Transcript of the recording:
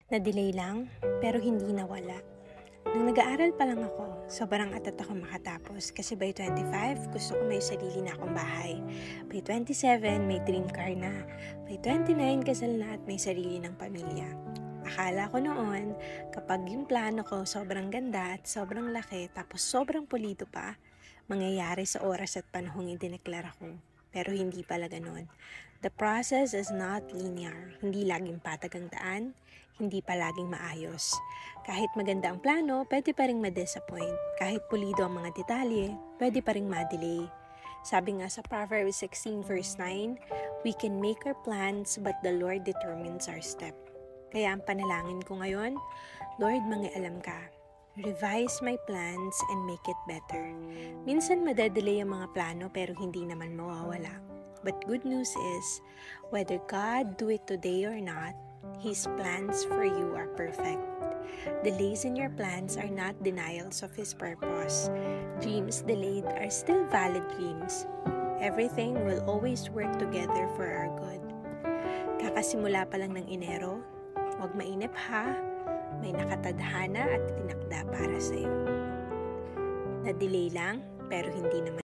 Na-delay lang, pero hindi nawala. Nung nag-aaral pa lang ako, sobrang atat ako makatapos kasi by 25, gusto ko may sarili na akong bahay. By 27, may dream car na. By 29, kasal na at may sarili ng pamilya. Akala ko noon, kapag yung plano ko sobrang ganda at sobrang laki tapos sobrang pulido pa, mangyayari sa oras at panahong idineklara ko. Pero hindi pala ganun. The process is not linear. Hindi laging patag ang daan, hindi palaging maayos. Kahit maganda ang plano, pwede pa rin ma-disappoint. Kahit pulido ang mga detalye, pwede pa rin ma-delay. Sabi nga sa Proverbs 16 verse 9, we can make our plans but the Lord determines our step. Kaya ang panalangin ko ngayon, Lord, mangialam ka. Revise my plans and make it better. Minsan madadelay ang mga plano pero hindi naman mawawala. But good news is, whether God do it today or not, His plans for you are perfect. Delays in your plans are not denials of His purpose. Dreams delayed are still valid dreams. Everything will always work together for our good. Kakasimula pa lang ng Enero, huwag mainip ha, may nakatadhana at tinakda para sa'yo. Na-delay lang, pero hindi naman